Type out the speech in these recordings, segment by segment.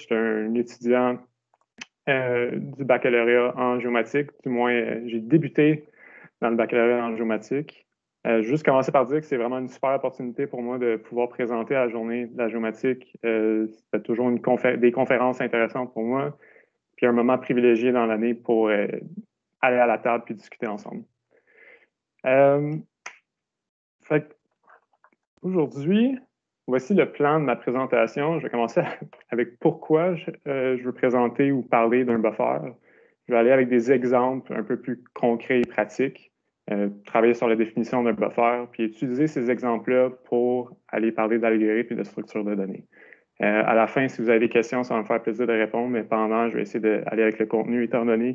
je suis un étudiant du baccalauréat en géomatique. Du moins, j'ai débuté dans le baccalauréat en géomatique. Juste commencer par dire que c'est vraiment une super opportunité pour moi de pouvoir présenter à la journée de la géomatique. C'était toujours des conférences intéressantes pour moi, puis un moment privilégié dans l'année pour aller à la table puis discuter ensemble. Aujourd'hui, voici le plan de ma présentation. Je vais commencer avec pourquoi je veux présenter ou parler d'un buffer. Je vais aller avec des exemples un peu plus concrets et pratiques, travailler sur la définition d'un buffer, puis utiliser ces exemples-là pour aller parler d'algorithmes et de structure de données. À la fin, si vous avez des questions, ça va me faire plaisir de répondre, mais pendant, je vais essayer d'aller avec le contenu étant donné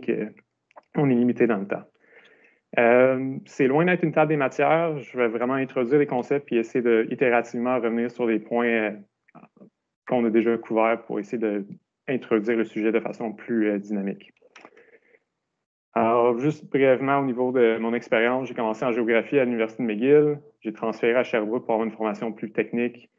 qu'on est limité dans le temps. C'est loin d'être une table des matières. Je vais vraiment introduire les concepts puis essayer de itérativement revenir sur des points qu'on a déjà couverts pour essayer d'introduire le sujet de façon plus dynamique. Alors, juste brièvement, au niveau de mon expérience, j'ai commencé en géographie à l'Université de McGill. J'ai transféré à Sherbrooke pour avoir une formation plus technique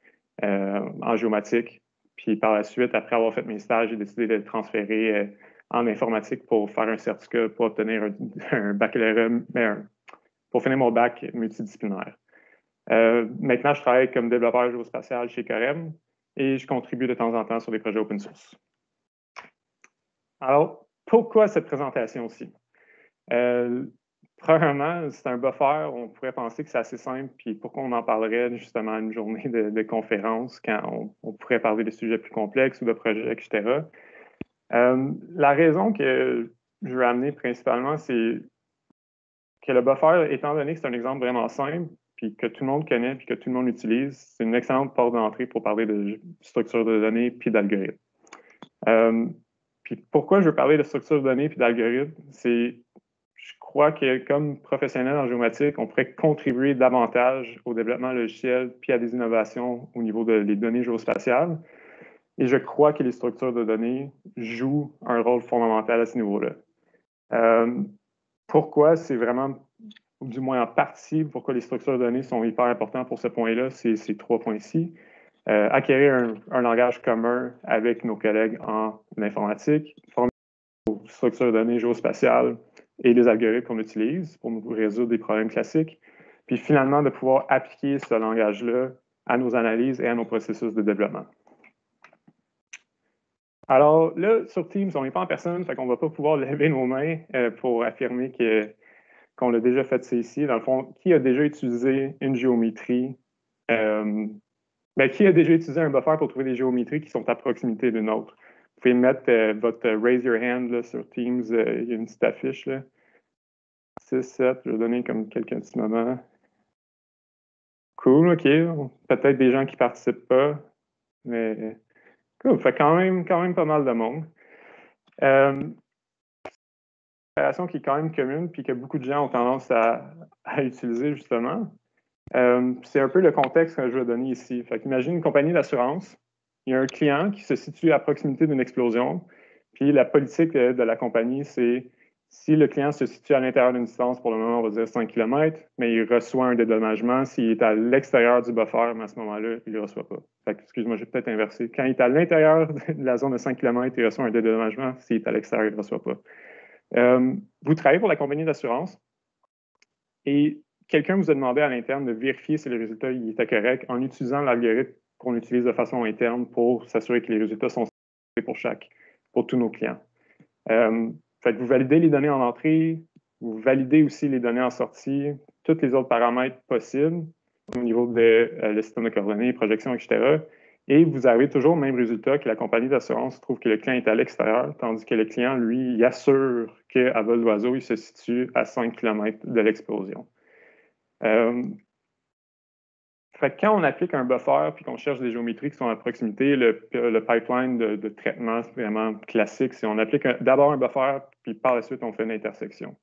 en géomatique. Puis par la suite, après avoir fait mes stages, j'ai décidé de transférer en informatique pour faire un certificat pour obtenir un baccalauréat, pour finir mon bac multidisciplinaire. Maintenant, je travaille comme développeur géospatial chez Corem et je contribue de temps en temps sur des projets open source. Alors, pourquoi cette présentation-ci? Premièrement, c'est un buffer, on pourrait penser que c'est assez simple, puis pourquoi on en parlerait justement à une journée de conférence quand on pourrait parler de sujets plus complexes ou de projets, etc. La raison que je veux amener principalement, c'est que le buffer, étant donné que c'est un exemple vraiment simple, puis que tout le monde connaît, puis que tout le monde utilise, c'est une excellente porte d'entrée pour parler de structure de données puis d'algorithmes. Puis pourquoi je veux parler de structure de données puis d'algorithmes, c'est je crois que comme professionnel en géomatique, on pourrait contribuer davantage au développement logiciel puis à des innovations au niveau des données géospatiales. Et je crois que les structures de données jouent un rôle fondamental à ce niveau-là. Pourquoi? C'est vraiment, du moins en partie, pourquoi les structures de données sont hyper importantes pour ce point-là, c'est ces 3 points-ci. Acquérir un langage commun avec nos collègues en informatique, former nos structures de données géospatiales et les algorithmes qu'on utilise pour nous résoudre des problèmes classiques, puis finalement de pouvoir appliquer ce langage-là à nos analyses et à nos processus de développement. Alors là, sur Teams, on n'est pas en personne, fait qu'on ne va pas pouvoir lever nos mains pour affirmer qu'on l'a déjà fait ça ici. Dans le fond, qui a déjà utilisé une géométrie? Qui a déjà utilisé un buffer pour trouver des géométries qui sont à proximité d'une autre? Vous pouvez mettre votre Raise Your Hand là, sur Teams, il y a une petite affiche. Là. 6, 7, je vais donner comme quelques petits moments. Cool, OK. Peut-être des gens qui ne participent pas, mais cool. Fait quand même pas mal de monde. Une opération qui est quand même commune puis que beaucoup de gens ont tendance à utiliser justement. C'est un peu le contexte que je vais donner ici. Fait qu'imagine une compagnie d'assurance. Il y a un client qui se situe à proximité d'une explosion. Puis la politique de la compagnie, c'est si le client se situe à l'intérieur d'une distance, pour le moment, on va dire 5 km, mais il reçoit un dédommagement s'il est à l'extérieur du buffer, mais à ce moment-là, il ne le reçoit pas. Fait que, excuse-moi, j'ai peut-être inversé. Quand il est à l'intérieur de la zone de 5 km, il reçoit un dédommagement. S'il est à l'extérieur, il ne le reçoit pas. Vous travaillez pour la compagnie d'assurance et quelqu'un vous a demandé à l'interne de vérifier si le résultat était correct en utilisant l'algorithme qu'on utilise de façon interne pour s'assurer que les résultats sont pour tous nos clients. Fait que vous validez les données en entrée, vous validez aussi les données en sortie, tous les autres paramètres possibles au niveau de le système de coordonnées, projection, etc. Et vous avez toujours le même résultat que la compagnie d'assurance trouve que le client est à l'extérieur, tandis que le client, lui, il assure qu'à vol d'oiseau, il se situe à 5 km de l'explosion. Fait que quand on applique un buffer puis qu'on cherche des géométries qui sont à proximité, le pipeline de traitement, c'est vraiment classique. Si on applique d'abord un buffer, puis par la suite, on fait une intersection.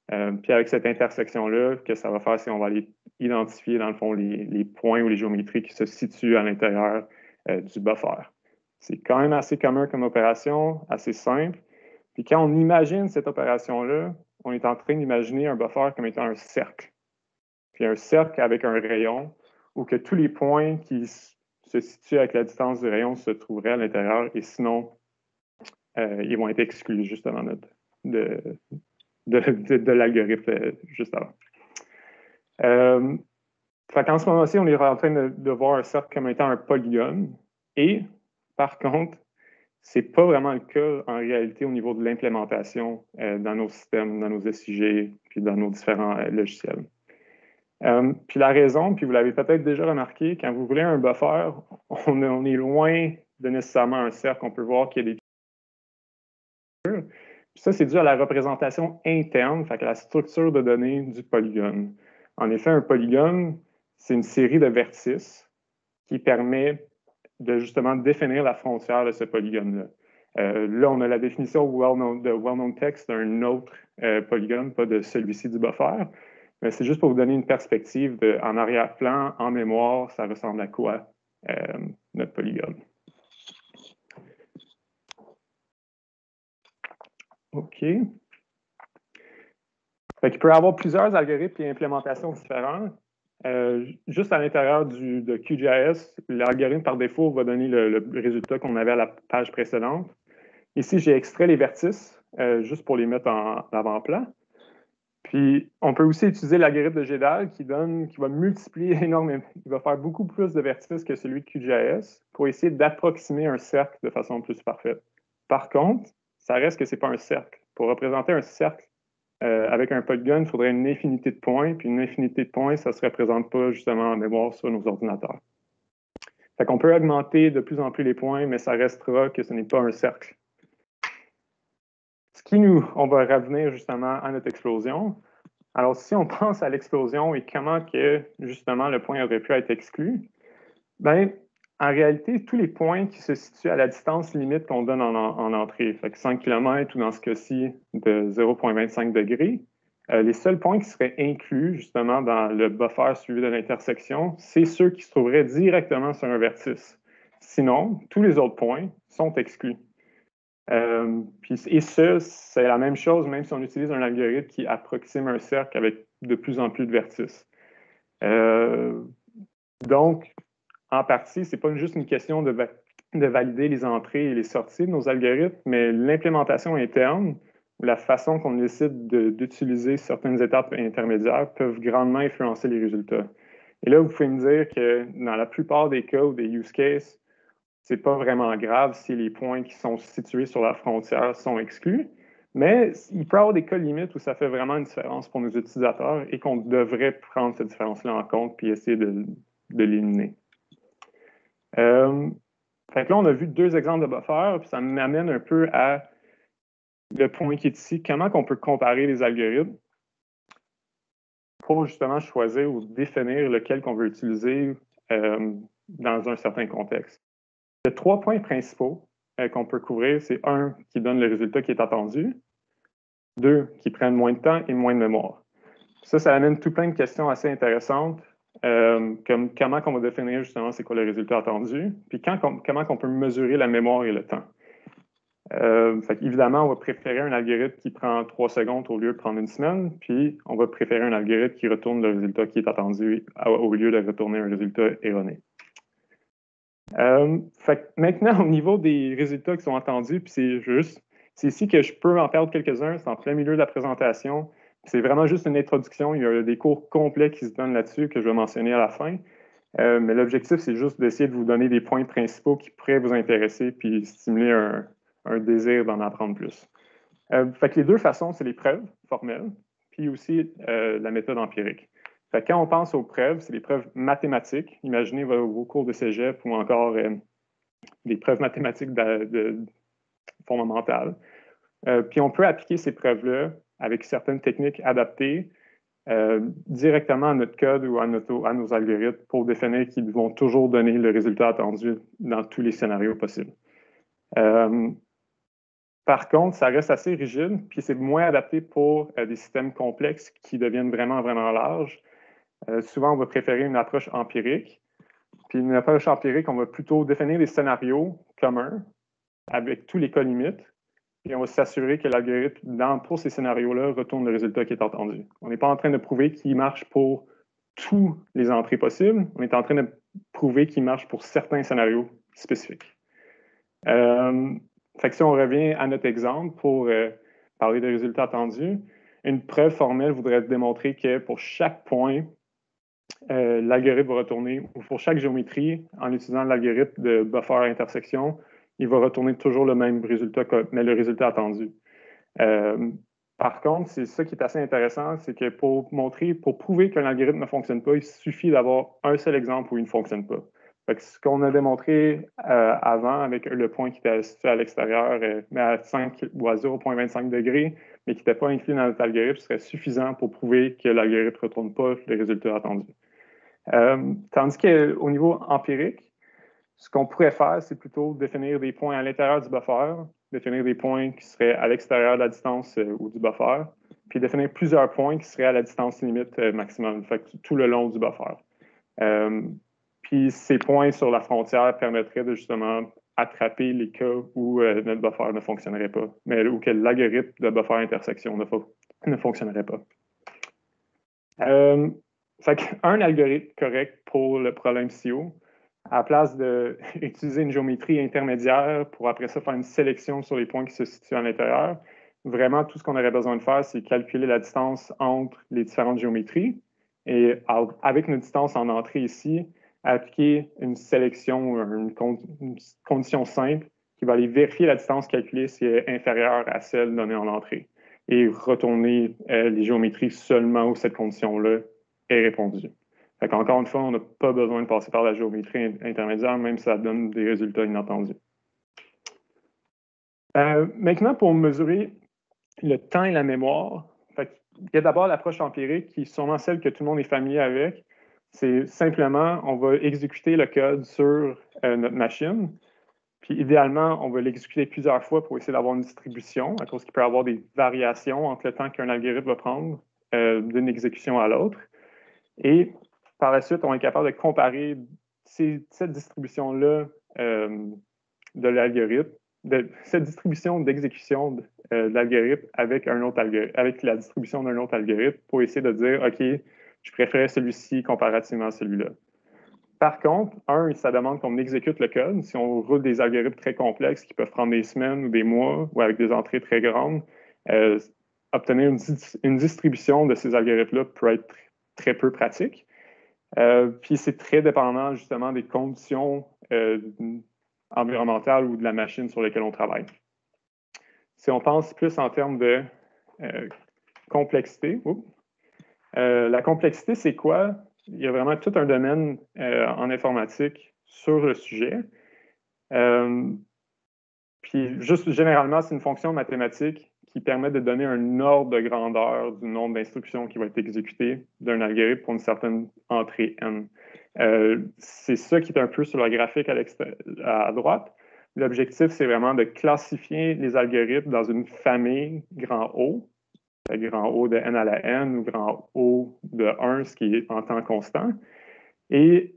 Puis avec cette intersection-là, que ça va faire, c'est qu'on va aller identifier, dans le fond, les points ou les géométries qui se situent à l'intérieur du buffer. C'est quand même assez commun comme opération, assez simple. Puis quand on imagine cette opération-là, on est en train d'imaginer un buffer comme étant un cercle. Puis un cercle avec un rayon, où que tous les points qui se situent avec la distance du rayon se trouveraient à l'intérieur, et sinon, ils vont être exclus justement de l'algorithme juste avant. Fait qu'en ce moment-ci, on est en train de voir un cercle comme étant un polygone. Et par contre, ce n'est pas vraiment le cas en réalité au niveau de l'implémentation dans nos systèmes, dans nos SIG, puis dans nos différents logiciels. Puis la raison, puis vous l'avez peut-être déjà remarqué, quand vous voulez un buffer, on est loin de nécessairement un cercle. On peut voir qu'il y a des... Puis ça, c'est dû à la représentation interne, fait à la structure de données du polygone. En effet, un polygone, c'est une série de vertices qui permet de justement définir la frontière de ce polygone-là. Là, on a la définition de well-known text d'un autre polygone, pas de celui-ci du buffer. Mais c'est juste pour vous donner une perspective en arrière-plan, en mémoire, ça ressemble à quoi notre polygone. OK. Fait qu'il peut y avoir plusieurs algorithmes et implémentations différents. Juste à l'intérieur de QGIS, l'algorithme par défaut va donner le résultat qu'on avait à la page précédente. Ici, j'ai extrait les vertices juste pour les mettre en avant-plan. Puis, on peut aussi utiliser l'algorithme de GEDAL qui va multiplier énormément, il va faire beaucoup plus de vertices que celui de QGIS pour essayer d'approximer un cercle de façon plus parfaite. Par contre, ça reste que ce n'est pas un cercle. Pour représenter un cercle avec un polygone, il faudrait une infinité de points, puis une infinité de points, ça ne se représente pas justement en mémoire sur nos ordinateurs. Fait qu'on peut augmenter de plus en plus les points, mais ça restera que ce n'est pas un cercle. On va revenir justement à notre explosion. Alors, si on pense à l'explosion et comment que, justement, le point aurait pu être exclu, bien, en réalité, tous les points qui se situent à la distance limite qu'on donne en entrée, fait que 5 km ou dans ce cas-ci de 0,25 degrés, les seuls points qui seraient inclus, justement, dans le buffer suivi de l'intersection, c'est ceux qui se trouveraient directement sur un vertice. Sinon, tous les autres points sont exclus. Et ça, c'est la même chose, même si on utilise un algorithme qui approxime un cercle avec de plus en plus de vertices. Donc, en partie, ce n'est pas juste une question de valider les entrées et les sorties de nos algorithmes, mais l'implémentation interne ou la façon qu'on décide d'utiliser certaines étapes intermédiaires peuvent grandement influencer les résultats. Et là, vous pouvez me dire que dans la plupart des cas ou des use cases, ce n'est pas vraiment grave si les points qui sont situés sur la frontière sont exclus, mais il peut y avoir des cas limites où ça fait vraiment une différence pour nos utilisateurs et qu'on devrait prendre cette différence-là en compte puis essayer de l'éliminer. Fait que là, on a vu deux exemples de buffer, puis ça m'amène un peu à le point qui est ici, comment on peut comparer les algorithmes pour justement choisir ou définir lequel qu'on veut utiliser dans un certain contexte. Il y a 3 points principaux qu'on peut couvrir. C'est 1 qui donne le résultat qui est attendu, 2 qui prennent moins de temps et moins de mémoire. Ça amène tout plein de questions assez intéressantes, comme comment on va définir justement c'est quoi le résultat attendu, puis comment on peut mesurer la mémoire et le temps. Évidemment, on va préférer un algorithme qui prend 3 secondes au lieu de prendre une semaine, puis on va préférer un algorithme qui retourne le résultat qui est attendu au lieu de retourner un résultat erroné. Maintenant, au niveau des résultats qui sont attendus, puis c'est ici que je peux en perdre quelques-uns, c'est en plein milieu de la présentation. C'est vraiment juste une introduction, il y a des cours complets qui se donnent là-dessus que je vais mentionner à la fin. Mais l'objectif, c'est juste d'essayer de vous donner des points principaux qui pourraient vous intéresser puis stimuler un désir d'en apprendre plus. Fait que les deux façons, c'est les preuves formelles, puis aussi la méthode empirique. Fait que quand on pense aux preuves, c'est des preuves mathématiques. Imaginez vos cours de cégep ou encore des preuves mathématiques fondamentales. Puis on peut appliquer ces preuves-là avec certaines techniques adaptées directement à notre code ou à nos algorithmes pour définir qu'ils vont toujours donner le résultat attendu dans tous les scénarios possibles. Par contre, ça reste assez rigide, puis c'est moins adapté pour des systèmes complexes qui deviennent vraiment, vraiment larges. Souvent, on va préférer une approche empirique. Puis une approche empirique, on va plutôt définir des scénarios communs avec tous les cas limites, et on va s'assurer que l'algorithme, pour ces scénarios-là, retourne le résultat qui est attendu. On n'est pas en train de prouver qu'il marche pour toutes les entrées possibles. On est en train prouver qu'il marche pour certains scénarios spécifiques. Fait que si on revient à notre exemple pour parler des résultats attendus, une preuve formelle voudrait démontrer que pour chaque point, l'algorithme va retourner, ou pour chaque géométrie, en utilisant l'algorithme de buffer intersection, il va retourner toujours le même résultat, mais le résultat attendu. Par contre, c'est ça qui est assez intéressant, c'est que pour prouver qu'un algorithme ne fonctionne pas, il suffit d'avoir un seul exemple où il ne fonctionne pas. Fait que ce qu'on a démontré avant avec le point qui était situé à l'extérieur, mais à 5 ou à 0,25 degrés, mais qui n'était pas inclus dans notre algorithme, serait suffisant pour prouver que l'algorithme ne retourne pas le résultat attendu. Tandis qu'au niveau empirique, ce qu'on pourrait faire, c'est plutôt définir des points à l'intérieur du buffer, définir des points qui seraient à l'extérieur de la distance ou du buffer, puis définir plusieurs points qui seraient à la distance limite maximum, fait que tout le long du buffer. Puis ces points sur la frontière permettraient de justement attraper les cas où notre buffer ne fonctionnerait pas, mais où que l'algorithme de buffer intersection ne fonctionnerait pas. Fait qu'un algorithme correct pour le problème SEO, à la place d'utiliser une géométrie intermédiaire pour après ça faire une sélection sur les points qui se situent à l'intérieur, vraiment tout ce qu'on aurait besoin de faire, c'est calculer la distance entre les différentes géométries et avec une distance en entrée ici, appliquer une sélection ou une condition simple qui va aller vérifier la distance calculée si elle est inférieure à celle donnée en entrée et retourner les géométries seulement où cette condition-là est répondue. Fait qu'encore une fois, on n'a pas besoin de passer par la géométrie intermédiaire, même si ça donne des résultats inattendus. Maintenant, pour mesurer le temps et la mémoire, il y a d'abord l'approche empirique qui est sûrement celle que tout le monde est familier avec. C'est simplement, on va exécuter le code sur notre machine. Puis idéalement, on va l'exécuter plusieurs fois pour essayer d'avoir une distribution, à cause qu'il peut y avoir des variations entre le temps qu'un algorithme va prendre d'une exécution à l'autre. Et par la suite, on est capable de comparer cette distribution-là de l'algorithme, cette distribution d'exécution de l'algorithme avec avec la distribution d'un autre algorithme pour essayer de dire, OK, je préfère celui-ci comparativement à celui-là. Par contre, ça demande qu'on exécute le code. Si on roule des algorithmes très complexes qui peuvent prendre des semaines ou des mois ou avec des entrées très grandes, obtenir une distribution de ces algorithmes-là peut être très peu pratique. Puis c'est très dépendant justement des conditions environnementales ou de la machine sur laquelle on travaille. Si on pense plus en termes de complexité, la complexité, c'est quoi? Il y a vraiment tout un domaine en informatique sur le sujet. Puis juste généralement, c'est une fonction mathématique qui permet de donner un ordre de grandeur du nombre d'instructions qui va être exécuté d'un algorithme pour une certaine entrée n. C'est ça qui est un peu sur le graphique à droite. L'objectif, c'est vraiment de classifier les algorithmes dans une famille grand O, grand O de n à la n ou grand O de 1, ce qui est en temps constant. Et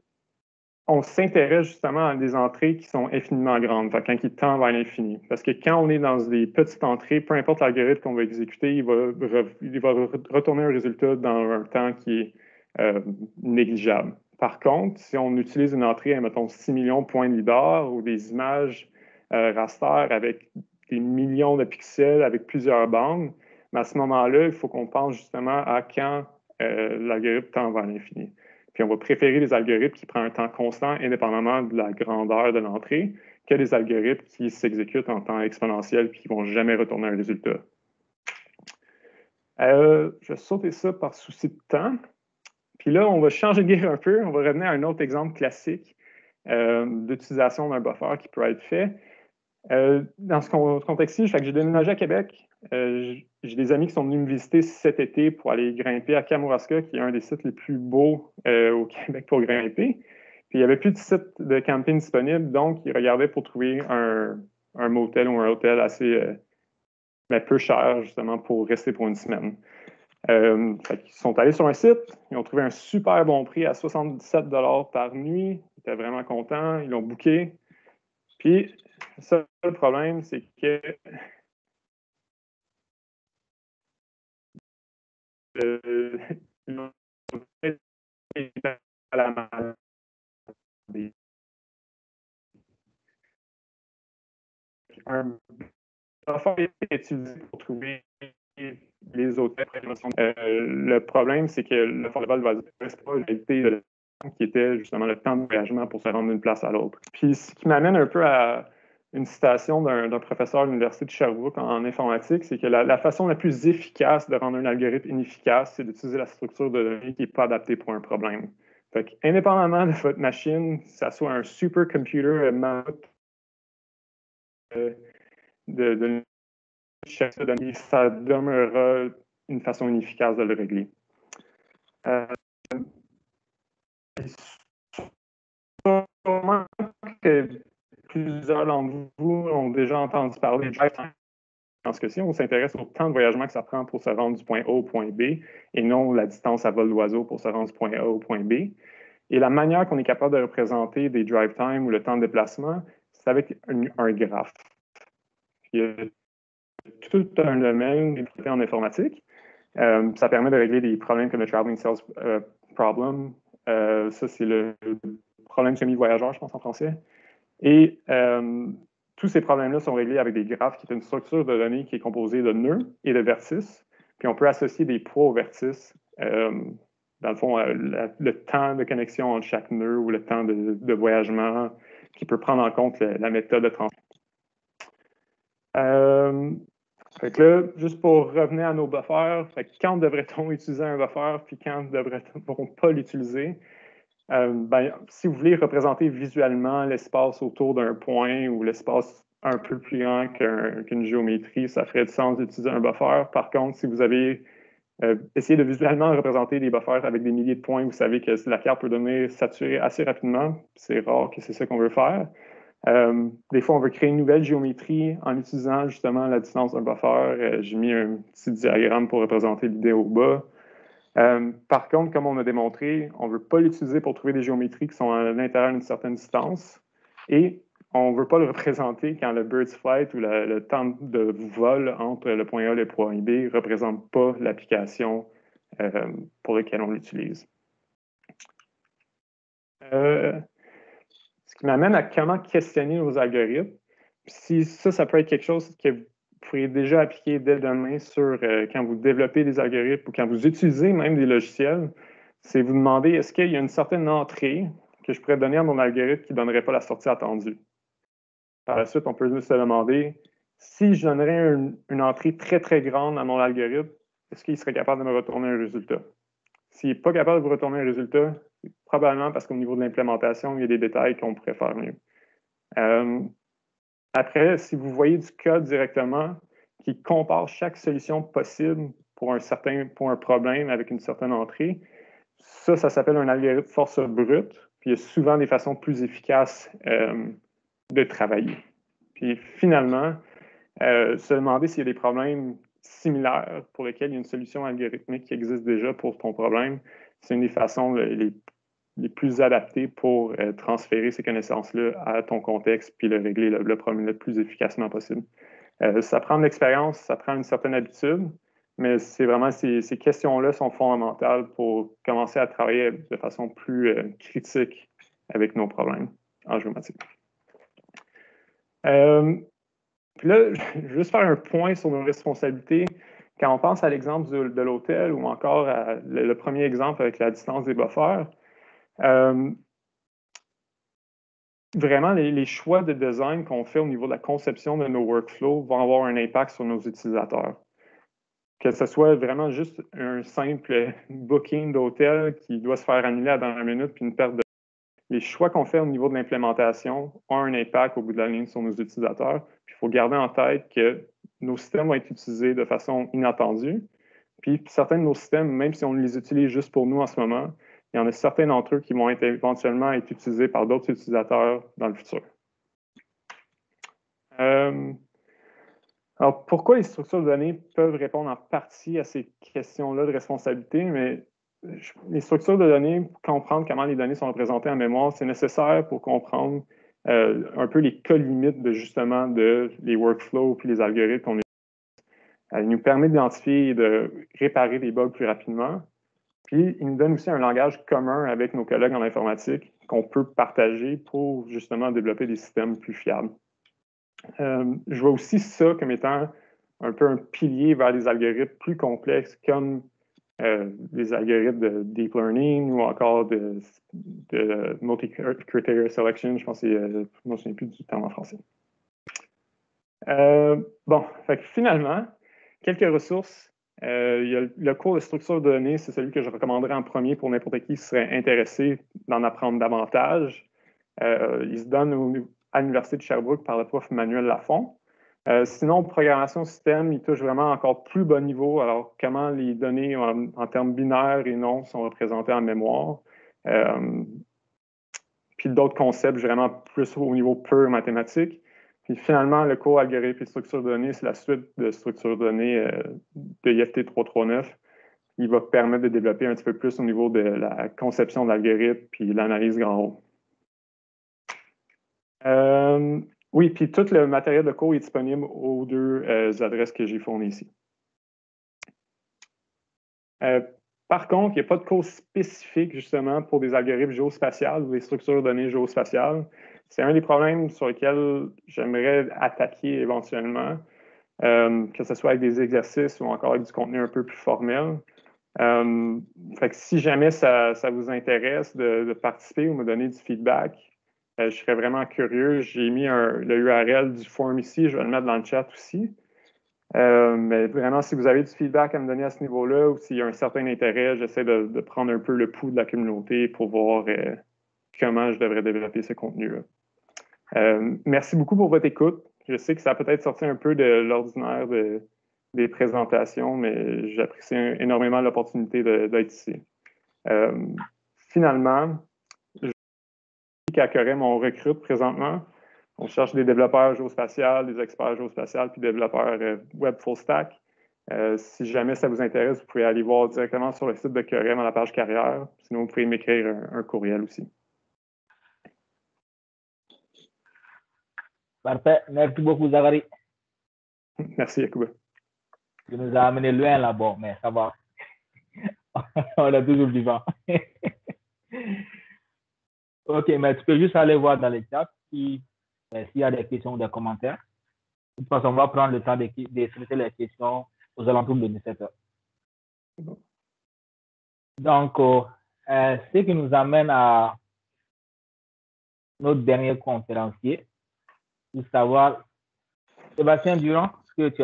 on s'intéresse justement à des entrées qui sont infiniment grandes, quand ils tendent vers l'infini. Parce que quand on est dans des petites entrées, peu importe l'algorithme qu'on va exécuter, il va retourner un résultat dans un temps qui est négligeable. Par contre, si on utilise une entrée à, mettons, 6 millions de points de lidar ou des images raster avec des millions de pixels avec plusieurs bandes, mais à ce moment-là, il faut qu'on pense justement à quand l'algorithme tend vers l'infini. Puis on va préférer les algorithmes qui prennent un temps constant indépendamment de la grandeur de l'entrée que les algorithmes qui s'exécutent en temps exponentiel et qui ne vont jamais retourner un résultat. Je vais sauter ça par souci de temps. Puis là, on va changer de guerre un peu. On va revenir à un autre exemple classique d'utilisation d'un buffer qui peut être fait. Dans ce contexte-ci, j'ai déménagé à Québec. J'ai des amis qui sont venus me visiter cet été pour aller grimper à Kamouraska, qui est un des sites les plus beaux au Québec pour grimper. Puis il n'y avait plus de site de camping disponible, donc ils regardaient pour trouver un motel ou un hôtel assez peu cher, justement, pour rester pour une semaine. Ils sont allés sur un site, ils ont trouvé un super bon prix à 77 $ par nuit. Ils étaient vraiment contents, ils l'ont booké. Puis, ça, le problème, c'est que à la des un buffer est utilisé pour trouver les autres. Le problème, c'est que le fondamental va rester pas la réalité de la qui était justement le temps de voyagement pour se rendre d'une place à l'autre. Puis ce qui m'amène un peu à une citation d'un professeur de l'Université de Sherbrooke en informatique, c'est que la façon la plus efficace de rendre un algorithme inefficace, c'est d'utiliser la structure de données qui n'est pas adaptée pour un problème. Fait que, indépendamment de votre machine, que ça soit un supercomputer de données, ça demeurera une façon inefficace de le régler. Sûrement que plusieurs d'entre vous ont déjà entendu parler de drive time. Dans ce cas-ci, on s'intéresse au temps de voyagement que ça prend pour se rendre du point A au point B et non la distance à vol d'oiseau pour se rendre du point A au point B. Et la manière qu'on est capable de représenter des drive time ou le temps de déplacement, c'est avec un graphe. Il y a tout un domaine en informatique. Ça permet de régler des problèmes comme le traveling sales problem. Ça, c'est le problème semi-voyageur, je pense en français. Et tous ces problèmes-là sont réglés avec des graphes, qui est une structure de données qui est composée de nœuds et de vertices. Puis on peut associer des poids aux vertices. Dans le fond, le temps de connexion entre chaque nœud ou le temps de voyagement qui peut prendre en compte la méthode de transport. Fait que là, juste pour revenir à nos buffers, fait que quand devrait-on utiliser un buffer, puis quand devrait-on pas l'utiliser? Si vous voulez représenter visuellement l'espace autour d'un point ou l'espace un peu plus grand qu'une géométrie, ça ferait du sens d'utiliser un buffer. Par contre, si vous avez essayé de visuellement représenter des buffers avec des milliers de points, vous savez que la carte peut devenir saturée assez rapidement. C'est rare que c'est ça qu'on veut faire. Des fois, on veut créer une nouvelle géométrie en utilisant justement la distance d'un buffer. J'ai mis un petit diagramme pour représenter l'idée au bas. Par contre, comme on a démontré, on ne veut pas l'utiliser pour trouver des géométries qui sont à l'intérieur d'une certaine distance et on ne veut pas le représenter quand le bird's flight ou le temps de vol entre le point A et le point B ne représente pas l'application pour laquelle on l'utilise. Ce qui m'amène à comment questionner nos algorithmes. Si ça peut être quelque chose que vous pourriez déjà appliquer dès demain sur quand vous développez des algorithmes ou quand vous utilisez même des logiciels, c'est vous demander est-ce qu'il y a une certaine entrée que je pourrais donner à mon algorithme qui ne donnerait pas la sortie attendue. Par la suite, on peut se demander si je donnerais une entrée très, très grande à mon algorithme, est-ce qu'il serait capable de me retourner un résultat? S'il n'est pas capable de vous retourner un résultat, c'est probablement parce qu'au niveau de l'implémentation, il y a des détails qu'on pourrait faire mieux. Après, si vous voyez du code directement qui compare chaque solution possible pour un problème avec une certaine entrée, ça s'appelle un algorithme force brute. Puis il y a souvent des façons plus efficaces de travailler. Puis finalement, se demander s'il y a des problèmes similaires pour lesquels il y a une solution algorithmique qui existe déjà pour ton problème, c'est une des façons les plus adaptées pour transférer ces connaissances-là à ton contexte puis le régler le problème le plus efficacement possible. Ça prend de l'expérience, ça prend une certaine habitude, mais c'est vraiment ces questions-là sont fondamentales pour commencer à travailler de façon plus critique avec nos problèmes en géométrie. Puis là, je vais juste faire un point sur nos responsabilités. Quand on pense à l'exemple de l'hôtel ou encore à le premier exemple avec la distance des buffers, vraiment, les choix de design qu'on fait au niveau de la conception de nos workflows vont avoir un impact sur nos utilisateurs. Que ce soit vraiment juste un simple booking d'hôtel qui doit se faire annuler à la dernière minute puis une perte de... Les choix qu'on fait au niveau de l'implémentation ont un impact au bout de la ligne sur nos utilisateurs. Puis il faut garder en tête que nos systèmes vont être utilisés de façon inattendue. Puis certains de nos systèmes, même si on les utilise juste pour nous en ce moment, il y en a certains d'entre eux qui vont éventuellement être utilisés par d'autres utilisateurs dans le futur. Alors, pourquoi les structures de données peuvent répondre en partie à ces questions-là de responsabilité, mais les structures de données, comprendre comment les données sont représentées en mémoire, c'est nécessaire pour comprendre un peu les cas limites de justement les workflows puis les algorithmes qu'on utilise. Il nous permet d'identifier et de réparer des bugs plus rapidement. Puis, il nous donne aussi un langage commun avec nos collègues en informatique qu'on peut partager pour justement développer des systèmes plus fiables. Je vois aussi ça comme étant un peu un pilier vers des algorithmes plus complexes comme les algorithmes de deep learning ou encore de multi-criteria selection. Je pense que je ne me souviens plus du terme en français. Bon, fait que finalement, quelques ressources. Il y a le cours de structure de données, c'est celui que je recommanderais en premier pour n'importe qui qui serait intéressé d'en apprendre davantage. Il se donne à l'Université de Sherbrooke par le prof Manuel Lafont. Sinon, programmation système, il touche vraiment encore plus bas niveau. Alors, comment les données en termes binaires et non sont représentées en mémoire. Puis d'autres concepts vraiment plus au niveau pur mathématique. Puis finalement, le cours algorithme et structure de données, c'est la suite de structure de données de IFT 339. Il va permettre de développer un petit peu plus au niveau de la conception de l'algorithme puis l'analyse grand O. Oui, puis tout le matériel de cours est disponible aux deux adresses que j'ai fournies ici. Par contre, il n'y a pas de cours spécifique justement pour des algorithmes géospatiales ou des structures de données géospatiales. C'est un des problèmes sur lesquels j'aimerais attaquer éventuellement, que ce soit avec des exercices ou encore avec du contenu un peu plus formel. Fait que si jamais ça vous intéresse de participer ou me donner du feedback, je serais vraiment curieux. J'ai mis le URL du forum ici, je vais le mettre dans le chat aussi. Mais vraiment, si vous avez du feedback à me donner à ce niveau-là ou s'il y a un certain intérêt, j'essaie de prendre un peu le pouls de la communauté pour voir comment je devrais développer ce contenu-là. Merci beaucoup pour votre écoute. Je sais que ça a peut-être sorti un peu de l'ordinaire des présentations, mais j'apprécie énormément l'opportunité d'être ici. Finalement, qu'à Corem, on recrute présentement. On cherche des développeurs géospatial, des experts géospatial, puis développeurs web full stack. Si jamais ça vous intéresse, vous pouvez aller voir directement sur le site de Corem à la page carrière. Sinon, vous pouvez m'écrire un courriel aussi. Parfait. Merci beaucoup, Zachary. Merci, Yacouba. Tu nous as amené loin là-bas, mais ça va. On est toujours vivant. OK, mais tu peux juste aller voir dans les chats s'il y a des questions ou des commentaires. De toute façon, on va prendre le temps de traiter les questions aux alentours de 17h. Donc, ce qui nous amène à notre dernier conférencier, pour savoir, Sébastien Durand, est-ce que tu